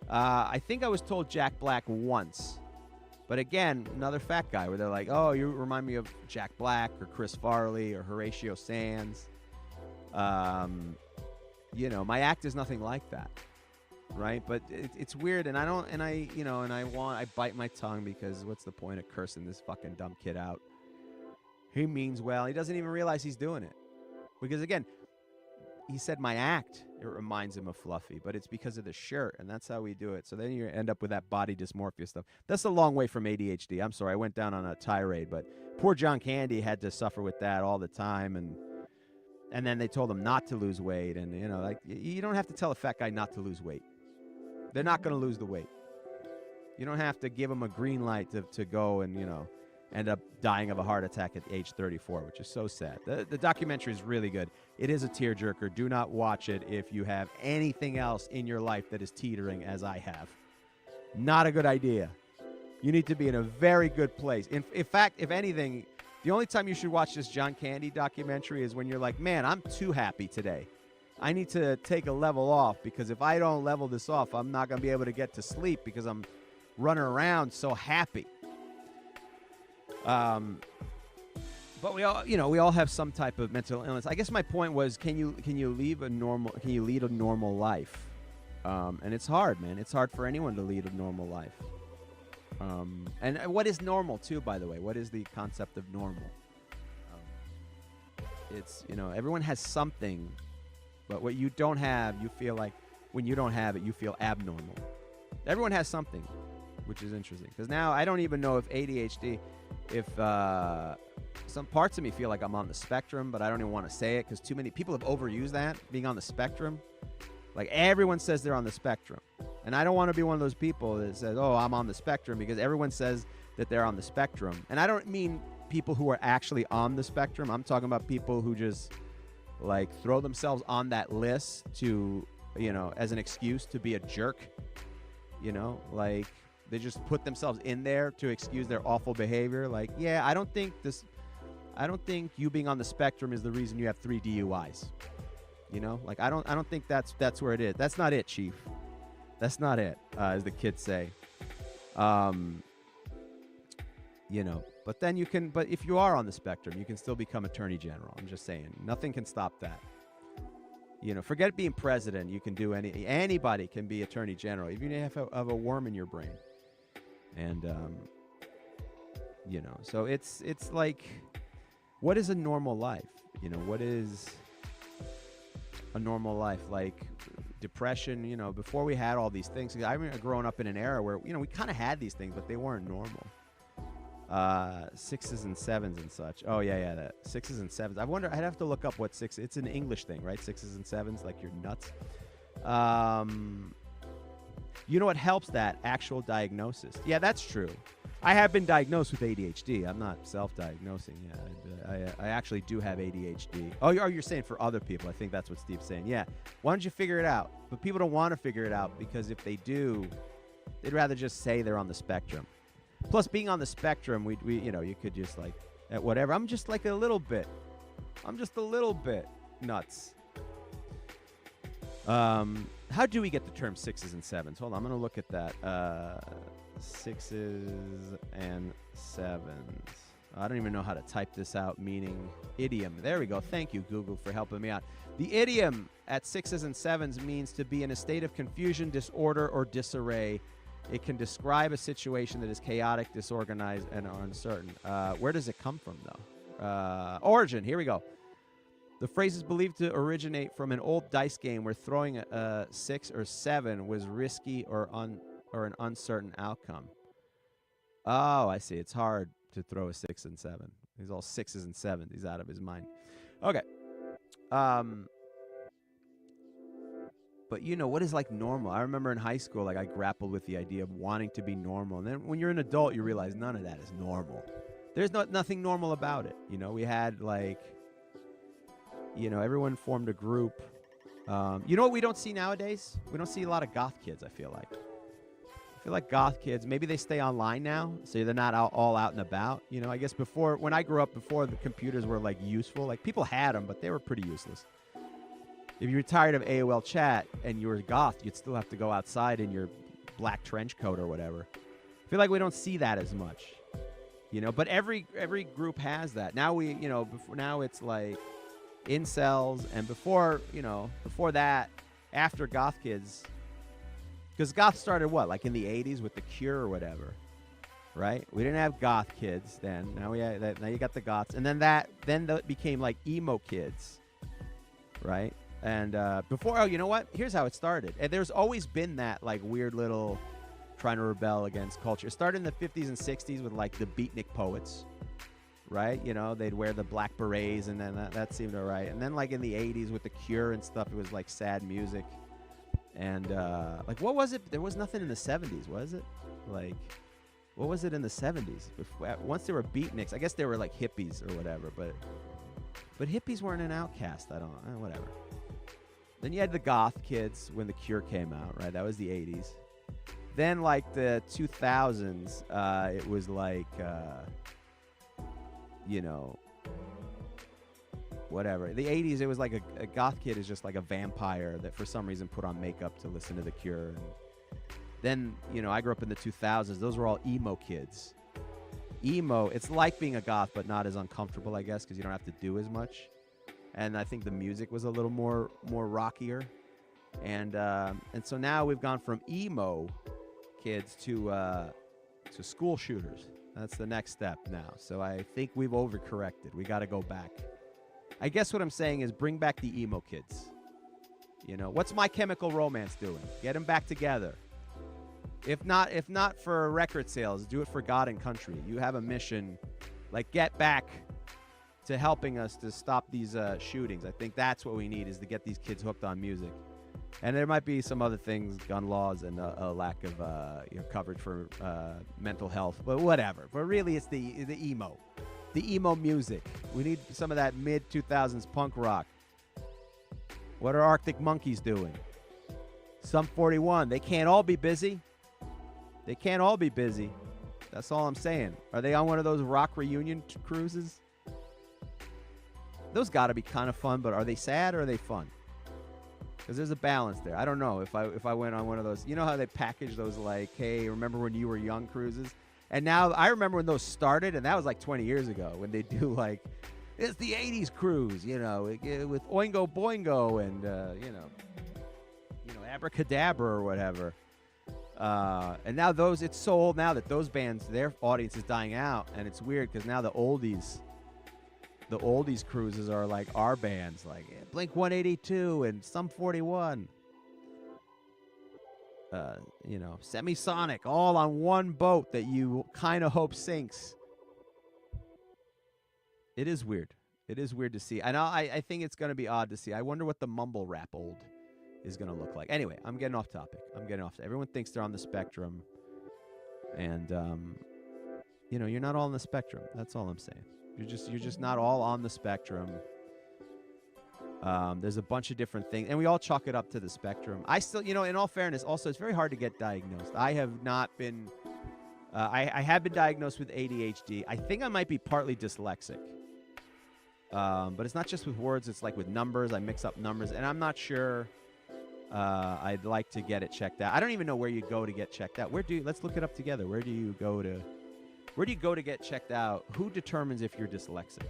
I think I was told Jack Black once. But again, another fat guy where they're like, "Oh, you remind me of Jack Black or Chris Farley or Horatio Sands." My act is nothing like that, right? But it's weird, and I bite my tongue because what's the point of cursing this fucking dumb kid out? He means well. He doesn't even realize he's doing it. Because again, he said my act, it reminds him of Fluffy, but it's because of the shirt, and that's how we do it. So then you end up with that body dysmorphia stuff. That's a long way from ADHD. I'm sorry, I went down on a tirade, but poor John Candy had to suffer with that all the time, and then they told him not to lose weight, and like you don't have to tell a fat guy not to lose weight. They're not going to lose the weight. You don't have to give them a green light to go and end up dying of a heart attack at age 34, which is so sad. The documentary is really good. It is a tearjerker. Do not watch it if you have anything else in your life that is teetering as I have. Not a good idea. You need to be in a very good place. In fact, if anything, the only time you should watch this John Candy documentary is when you're like, man, I'm too happy today. I need to take a level off, because if I don't level this off, I'm not going to be able to get to sleep because I'm running around so happy. But we all have some type of mental illness. I guess my point was, can you lead a normal life? And it's hard, man. It's hard for anyone to lead a normal life. And what is normal too, by the way? What is the concept of normal? It's, everyone has something, but what you don't have, you feel like when you don't have it, you feel abnormal. Everyone has something, which is interesting. Because now I don't even know if ADHD, if some parts of me feel like I'm on the spectrum, but I don't even want to say it because too many people have overused that, being on the spectrum. Like everyone says they're on the spectrum. And I don't want to be one of those people that says, oh, I'm on the spectrum, because everyone says that they're on the spectrum. And I don't mean people who are actually on the spectrum. I'm talking about people who just like throw themselves on that list to, as an excuse to be a jerk. Like they just put themselves in there to excuse their awful behavior. Like, yeah, I don't think you being on the spectrum is the reason you have 3 DUIs. Like I don't think that's where it is. That's not it, Chief. That's not it, as the kids say. But then but if you are on the spectrum, you can still become Attorney General. I'm just saying, nothing can stop that. Forget being president. You can do anybody can be Attorney General, even if you have a worm in your brain. And, so it's like, what is a normal life? What is a normal life? Like depression, before we had all these things. I remember growing up in an era where, we kind of had these things, but they weren't normal. 6s and 7s and such. Oh, yeah, that 6s and 7s. I wonder, I'd have to look up what 6, it's an English thing, right? 6s and 7s, like you're nuts. What helps that? Actual diagnosis. Yeah, that's true. I have been diagnosed with ADHD. I'm not self-diagnosing. Yeah, I actually do have ADHD. Oh, you're saying for other people. I think that's what Steve's saying. Yeah. Why don't you figure it out? But people don't want to figure it out because if they do, they'd rather just say they're on the spectrum. Plus, being on the spectrum, we you could just like, at whatever. I'm just like a little bit. I'm just a little bit nuts. How do we get the term 6s and 7s? Hold on, I'm going to look at that. 6s and 7s. I don't even know how to type this out, meaning idiom. There we go. Thank you, Google, for helping me out. The idiom at 6s and 7s means to be in a state of confusion, disorder, or disarray. It can describe a situation that is chaotic, disorganized, and uncertain. Where does it come from, though? Origin. Here we go. The phrase is believed to originate from an old dice game where throwing a 6 or 7 was risky or an uncertain outcome. Oh, I see. It's hard to throw a 6 and 7. He's all 6s and 7s. He's out of his mind. Okay. But what is like normal? I remember in high school, like I grappled with the idea of wanting to be normal. And then when you're an adult, you realize none of that is normal. There's nothing normal about it. We had like, everyone formed a group. What we don't see nowadays? We don't see a lot of goth kids, I feel like. I feel like goth kids, maybe they stay online now, so they're not all out and about. I guess when I grew up, before the computers were like useful, like people had them, but they were pretty useless. If you were tired of AOL chat and you were goth, you'd still have to go outside in your black trench coat or whatever. I feel like we don't see that as much, but every group has that. Now now it's like incels, and before that, after goth kids, because goth started like in the 80s with The Cure or whatever, right? We didn't have goth kids then. Now now you got the goths, and then that became like emo kids, right? And before, oh, you know what? Here's how it started. And there's always been that like weird little trying to rebel against culture. It started in the 50s and 60s with like the beatnik poets, right? You know, they'd wear the black berets, and then that seemed all right. And then like in the 80s with the Cure and stuff, it was like sad music. And like, what was it? There was nothing in the 70s, was it? Like, what was it in the 70s? Once there were beatniks, I guess they were like hippies or whatever, but hippies weren't an outcast. I don't know, whatever. Then you had the goth kids when the Cure came out, right? That was the 80s. Then like the 2000s, it was like, you know, whatever. The 80s, it was like a goth kid is just like a vampire that for some reason put on makeup to listen to the Cure. And then, you know, I grew up in the 2000s. Those were all emo kids. Emo, it's like being a goth, but not as uncomfortable, I guess, because you don't have to do as much. And I think the music was a little more rockier. And so now we've gone from emo kids to school shooters. That's the next step now. So I think we've overcorrected. We got to go back. I guess what I'm saying is bring back the emo kids. You know, what's My Chemical Romance doing? Get them back together. If not for record sales, do it for God and country. You have a mission, like get back to helping us to stop these shootings. I think that's what we need, is to get these kids hooked on music. And there might be some other things, gun laws and a lack of coverage for mental health, but whatever. But really, it's the emo music. We need some of that mid-2000s punk rock. What are Arctic Monkeys doing? Sum 41. They can't all be busy. They can't all be busy. That's all I'm saying. Are they on one of those rock reunion cruises? Those got to be kind of fun, but are they sad or are they fun? Because there's a balance there. I don't know if I went on one of those. You know how they package those like, hey, remember when you were young cruises? And now I remember when those started, and that was like 20 years ago when they do like, it's the 80s cruise, you know, with Oingo Boingo and, you know, Abracadabra or whatever. And now it's so old now that those bands, their audience is dying out, and it's weird because now the oldies cruises are like our bands, like Blink 182 and Sum 41. You know, Semisonic, all on one boat that you kind of hope sinks. It is weird. It is weird to see. I think it's going to be odd to see. I wonder what the mumble rap old is going to look like. Anyway, I'm getting off topic. Everyone thinks they're on the spectrum. And, you know, you're not all on the spectrum. That's all I'm saying. You're just not all on the spectrum. There's a bunch of different things, and we all chalk it up to the spectrum. I still, you know, in all fairness, also, it's very hard to get diagnosed. I have not been, I have been diagnosed with ADHD. I think I might be partly dyslexic. But it's not just with words, it's like with numbers. I mix up numbers, and I'm not sure. I'd like to get it checked out. I don't even know where you go to get checked out. Let's look it up together. Where do you go to get checked out? Who determines if you're dyslexic?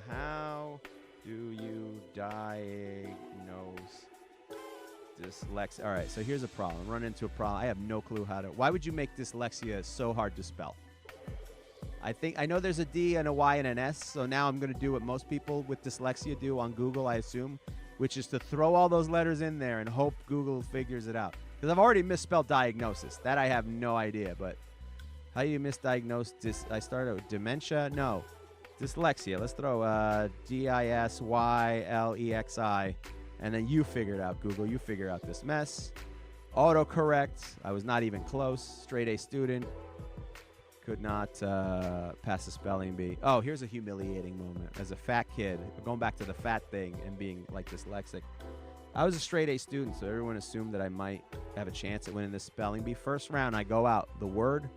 How do you diagnose dyslexia? All right, so here's a problem. I'm running into a problem. I have no clue why would you make dyslexia so hard to spell? I know there's a D and a Y and an S, so now I'm going to do what most people with dyslexia do on Google, I assume, which is to throw all those letters in there and hope Google figures it out. Because I've already misspelled diagnosis. That I have no idea, but how do you misdiagnose I started with dementia? No. Dyslexia. Let's throw DISYLEXI, and then you figure it out, Google. You figure out this mess. Autocorrect. I was not even close. Straight A student. Could not pass the spelling bee. Oh, here's a humiliating moment. As a fat kid, going back to the fat thing and being like dyslexic, I was a straight A student, so everyone assumed that I might have a chance at winning this spelling bee. First round, I go out. The word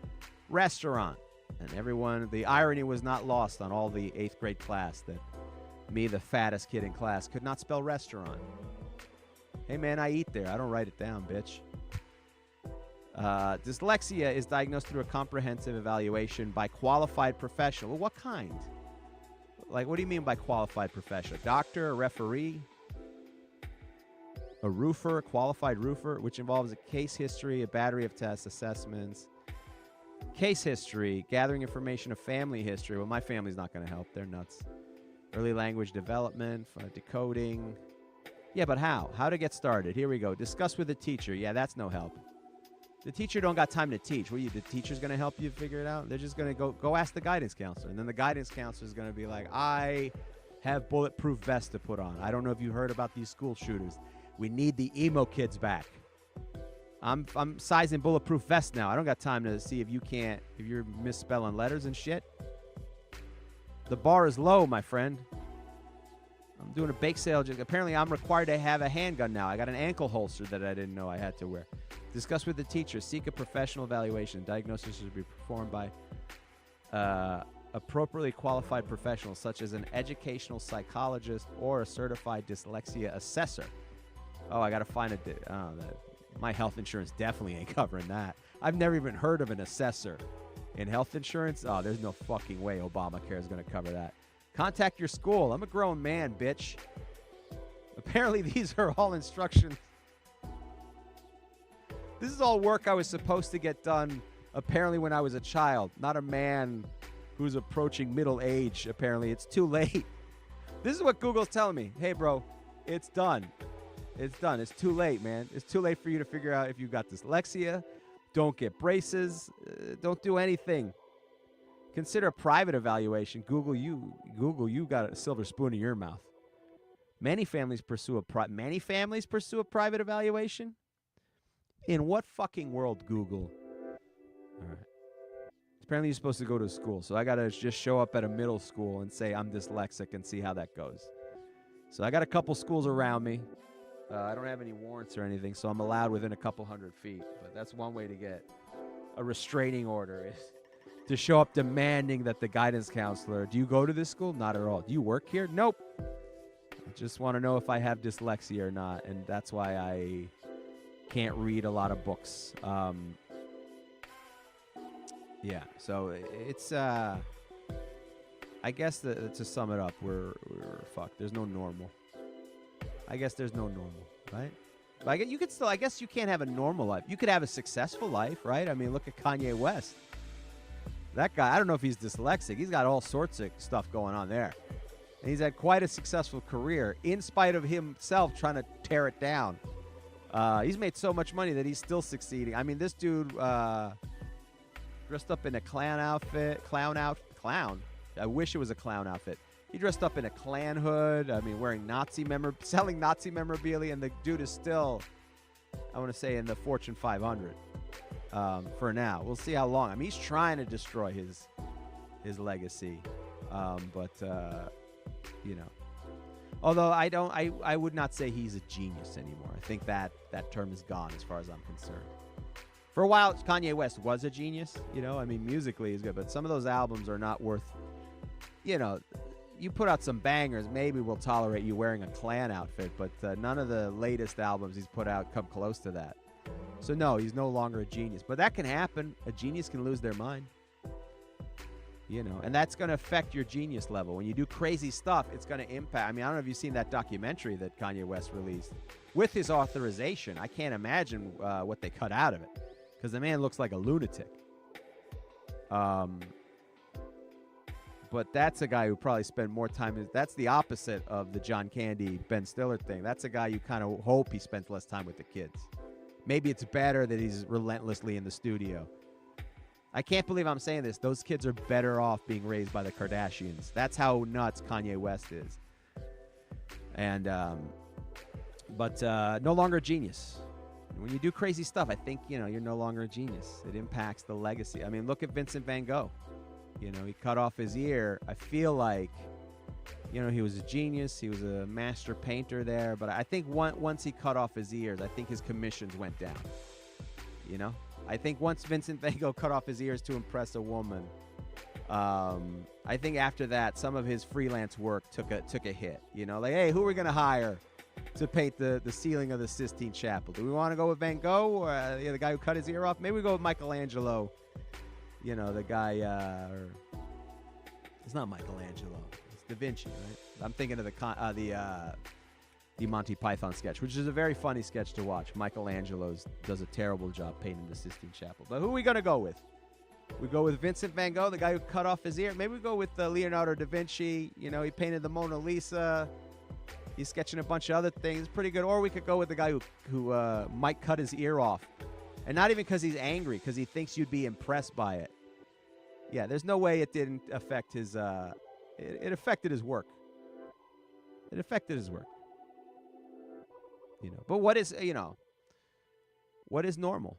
restaurant. And everyone, the irony was not lost on all the 8th grade class that me, the fattest kid in class, could not spell restaurant. Hey, man, I eat there. I don't write it down, bitch. Dyslexia is diagnosed through a comprehensive evaluation by qualified professional. Well, what kind? Like, what do you mean by qualified professional? A doctor, a referee, a roofer, a qualified roofer, which involves a case history, a battery of tests, assessments. Case history, gathering information of family history. Well, my family's not going to help. They're nuts. Early language development, decoding. Yeah, but how? How to get started? Here we go. Discuss with the teacher. Yeah, that's no help. The teacher don't got time to teach. The teacher's going to help you figure it out? They're just going to go ask the guidance counselor. And then the guidance counselor is going to be like, I have bulletproof vests to put on. I don't know if you heard about these school shooters. We need the emo kids back. I'm sizing bulletproof vests now. I don't got time to see if you're misspelling letters and shit. The bar is low, my friend. I'm doing a bake sale. Apparently, I'm required to have a handgun now. I got an ankle holster that I didn't know I had to wear. Discuss with the teacher. Seek a professional evaluation. Diagnosis should be performed by appropriately qualified professionals, such as an educational psychologist or a certified dyslexia assessor. Oh, I got to find my health insurance definitely ain't covering that. I've never even heard of an assessor in health insurance. Oh, there's no fucking way Obamacare is going to cover that. Contact your school. I'm a grown man, bitch. Apparently, these are all instructions. This is all work I was supposed to get done, apparently, when I was a child. Not a man who's approaching middle age, apparently. It's too late. This is what Google's telling me. Hey, bro, it's done. It's done. It's too late, man. It's too late for you to figure out if you've got dyslexia. Don't get braces. Don't do anything. Consider a private evaluation. Google, you got a silver spoon in your mouth. Many families pursue a private evaluation? In what fucking world, Google? All right. Apparently, you're supposed to go to school, so I got to just show up at a middle school and say I'm dyslexic and see how that goes. So I got a couple schools around me. I don't have any warrants or anything, so I'm allowed within a couple 100 feet. But that's one way to get a restraining order, is to show up demanding that the guidance counselor, do you go to this school? Not at all. Do you work here? Nope. I just want to know if I have dyslexia or not, and that's why I can't read a lot of books. Yeah, so it's, I guess to sum it up, we're fucked. There's no normal. I guess there's no normal, right? But I guess you can't have a normal life. You could have a successful life, right? I mean, look at Kanye West. That guy, I don't know if he's dyslexic. He's got all sorts of stuff going on there. And he's had quite a successful career in spite of himself trying to tear it down. He's made so much money that he's still succeeding. I mean, this dude dressed up in a clown outfit. Clown. I wish it was a clown outfit. He dressed up in a Klan hood. I mean, selling Nazi memorabilia, and the dude is still, I want to say, in the Fortune 500 for now. We'll see how long. I mean, he's trying to destroy his legacy, but you know. Although I would not say he's a genius anymore. I think that term is gone as far as I'm concerned. For a while, Kanye West was a genius. You know, I mean, musically he's good, but some of those albums are not worth. You know. You put out some bangers, maybe we'll tolerate you wearing a Klan outfit, but none of the latest albums he's put out come close to that. So no, he's no longer a genius. But that can happen. A genius can lose their mind. You know, and that's going to affect your genius level. When you do crazy stuff, it's going to impact. I mean, I don't know if you've seen that documentary that Kanye West released. With his authorization, I can't imagine what they cut out of it. Because the man looks like a lunatic. But that's a guy who probably spent more time. That's the opposite of the John Candy, Ben Stiller thing. That's a guy you kind of hope he spends less time with the kids. Maybe it's better that he's relentlessly in the studio. I can't believe I'm saying this. Those kids are better off being raised by the Kardashians. That's how nuts Kanye West is. And, but no longer a genius. When you do crazy stuff, I think, you know, you're no longer a genius. It impacts the legacy. I mean, look at Vincent van Gogh. You know, he cut off his ear. I feel like, you know, he was a genius. He was a master painter there. But I think once he cut off his ears, I think his commissions went down. You know? I think once Vincent van Gogh cut off his ears to impress a woman, I think after that, some of his freelance work took a hit. You know, like, hey, who are we going to hire to paint the ceiling of the Sistine Chapel? Do we want to go with Van Gogh or the guy who cut his ear off? Maybe we go with Michelangelo. You know, the guy, it's not Michelangelo. It's Da Vinci, right? I'm thinking of the Monty Python sketch, which is a very funny sketch to watch. Michelangelo does a terrible job painting the Sistine Chapel. But who are we going to go with? We go with Vincent van Gogh, the guy who cut off his ear. Maybe we go with Leonardo da Vinci. You know, he painted the Mona Lisa. He's sketching a bunch of other things. Pretty good. Or we could go with the guy who might cut his ear off. And not even because he's angry, because he thinks you'd be impressed by it. Yeah, there's no way it didn't affect his, it affected his work. It affected his work. But what is normal?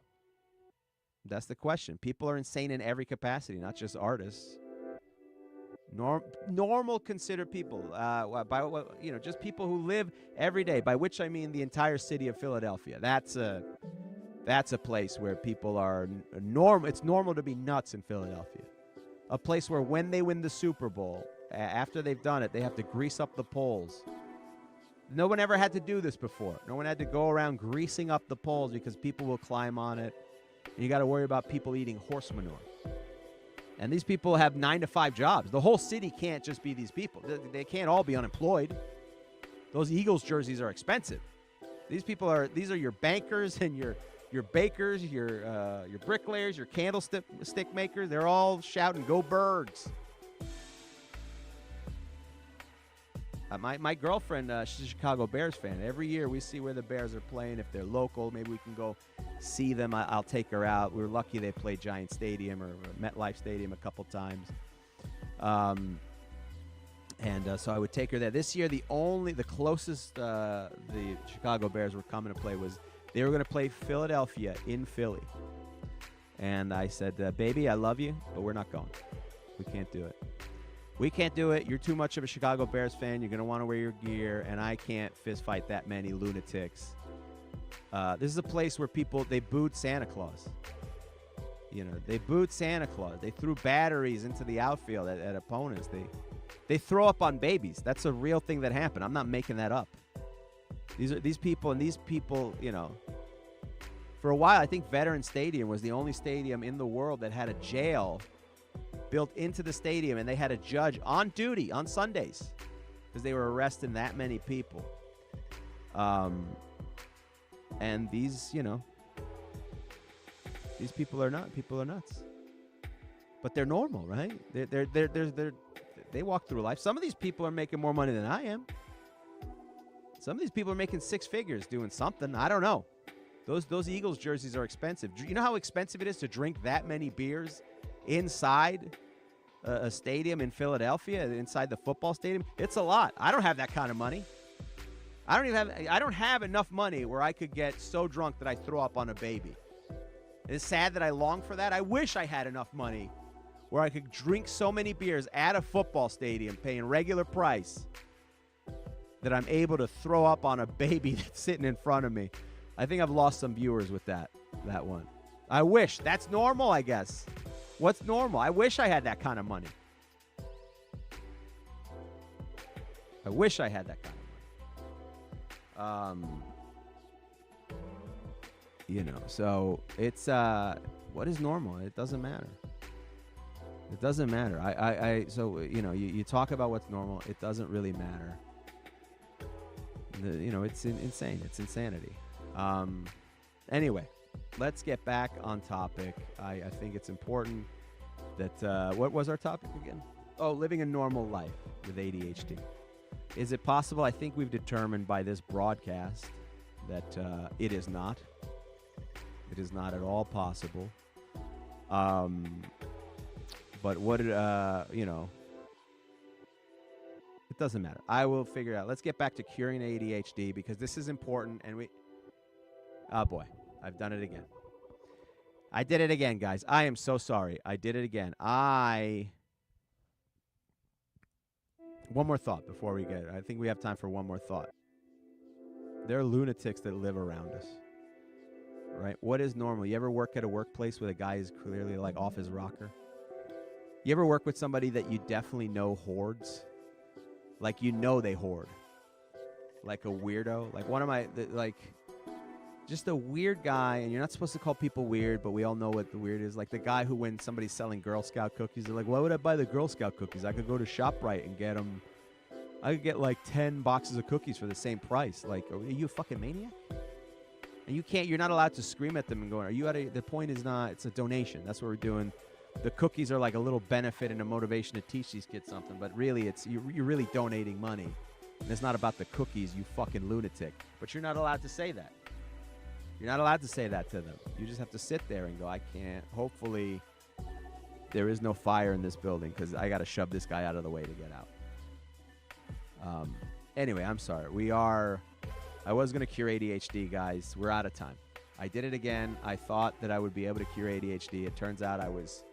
That's the question. People are insane in every capacity, not just artists. Normal considered people, just people who live every day, by which I mean the entire city of Philadelphia. That's a place where people are normal. It's normal to be nuts in Philadelphia. A place where when they win the Super Bowl, after they've done it, they have to grease up the poles. No one ever had to do this before. No one had to go around greasing up the poles because people will climb on it. And you got to worry about people eating horse manure. And these people have 9-to-5 jobs. The whole city can't just be these people. They can't all be unemployed. Those Eagles jerseys are expensive. These are your bankers and your bakers, your bricklayers, your candlestick makers. They're all shouting, "Go Birds!" My girlfriend, she's a Chicago Bears fan. Every year we see where the Bears are playing. If they're local, maybe we can go see them. I'll take her out. We were lucky they played Giant Stadium or MetLife Stadium a couple times. So I would take her there. This year, the closest the Chicago Bears were coming to play was they were going to play Philadelphia in Philly. And I said, baby, I love you, but we're not going. We can't do it. We can't do it. You're too much of a Chicago Bears fan. You're going to want to wear your gear, and I can't fist fight that many lunatics. This is a place where they booed Santa Claus. They booed Santa Claus. They threw batteries into the outfield at opponents. They throw up on babies. That's a real thing that happened. I'm not making that up. These people, for a while, I think Veterans Stadium was the only stadium in the world that had a jail built into the stadium, and they had a judge on duty on Sundays because they were arresting that many people. And these people are nuts. But they're normal, right? They walk through life. Some of these people are making more money than I am. Some of these people are making 6 figures doing something. I don't know. Those Eagles jerseys are expensive. You know how expensive it is to drink that many beers inside a stadium in Philadelphia, inside the football stadium? It's a lot. I don't have that kind of money. I don't have enough money where I could get so drunk that I throw up on a baby. It's sad that I long for that. I wish I had enough money where I could drink so many beers at a football stadium paying regular price that I'm able to throw up on a baby that's sitting in front of me. I think I've lost some viewers with that one. I wish. That's normal, I guess. What's normal? I wish I had that kind of money. I wish I had that kind of money. So it's, what is normal? It doesn't matter. It doesn't matter. You talk about what's normal. It doesn't really matter. It's insane. It's insanity. Anyway, let's get back on topic. I think it's important that, what was our topic again? Oh, living a normal life with ADHD. Is it possible? I think we've determined by this broadcast that it is not. It is not at all possible. But what, it doesn't matter. I will figure it out. Let's get back to curing ADHD because this is important. And oh boy, I've done it again. I did it again, guys. I am so sorry. I did it again. One more thought before we get it. I think we have time for one more thought. There are lunatics that live around us. Right? What is normal? You ever work at a workplace where the guy is clearly like off his rocker? You ever work with somebody that you definitely know hoards? Like they hoard. Like a weirdo. Like one of my, just a weird guy, and you're not supposed to call people weird, but we all know what the weird is. Like the guy who, when somebody's selling Girl Scout cookies, they're like, why would I buy the Girl Scout cookies? I could go to ShopRite and get them. I could get like 10 boxes of cookies for the same price. Like, are you a fucking maniac? And you're not allowed to scream at them and go, the point is not, it's a donation. That's what we're doing. The cookies are like a little benefit and a motivation to teach these kids something, but really you're really donating money And it's not about the cookies, you fucking lunatic. But you're not allowed to say that. You're not allowed to say that to them. You just have to sit there and go, I can't. Hopefully, there is no fire in this building because I got to shove this guy out of the way to get out. Anyway, I'm sorry. I was going to cure ADHD, guys. We're out of time. I did it again. I thought that I would be able to cure ADHD. It turns out I was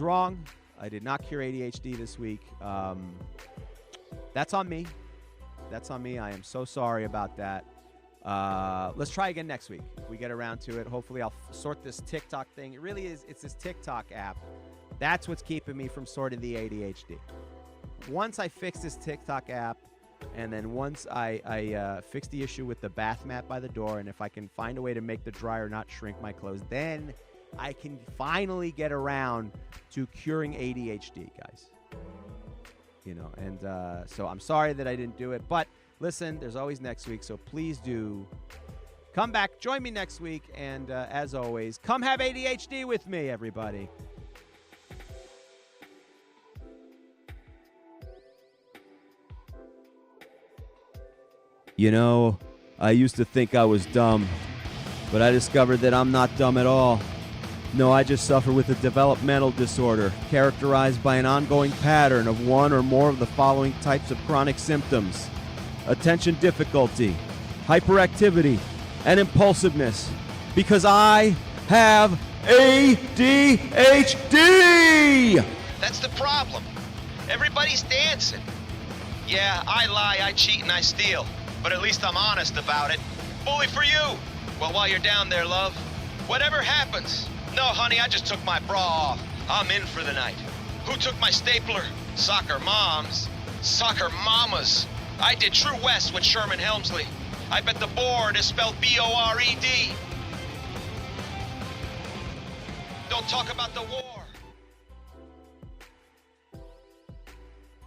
wrong. I did not cure ADHD this week. That's on me. That's on me. I am so sorry about that. Let's try again next week. If we get around to it, hopefully I'll sort this TikTok thing. It really is. It's this TikTok app. That's what's keeping me from sorting the ADHD. Once I fix this TikTok app, and then once I fix the issue with the bath mat by the door, and if I can find a way to make the dryer not shrink my clothes, then I can finally get around to curing ADHD, guys. You know, and so I'm sorry that I didn't do it, but listen, there's always next week, so please do come back, join me next week, and as always, come have ADHD with me, everybody. You know, I used to think I was dumb, but I discovered that I'm not dumb at all. No, I just suffer with a developmental disorder characterized by an ongoing pattern of one or more of the following types of chronic symptoms: attention difficulty, hyperactivity, and impulsiveness. Because I have ADHD! That's the problem. Everybody's dancing. Yeah, I lie, I cheat, and I steal. But at least I'm honest about it. Bully for you. Well, while you're down there, love, whatever happens. No, honey, I just took my bra off. I'm in for the night. Who took my stapler? Soccer moms. Soccer mamas. I did True West with Sherman Helmsley. I bet the board is spelled B-O-R-E-D. Don't talk about the war.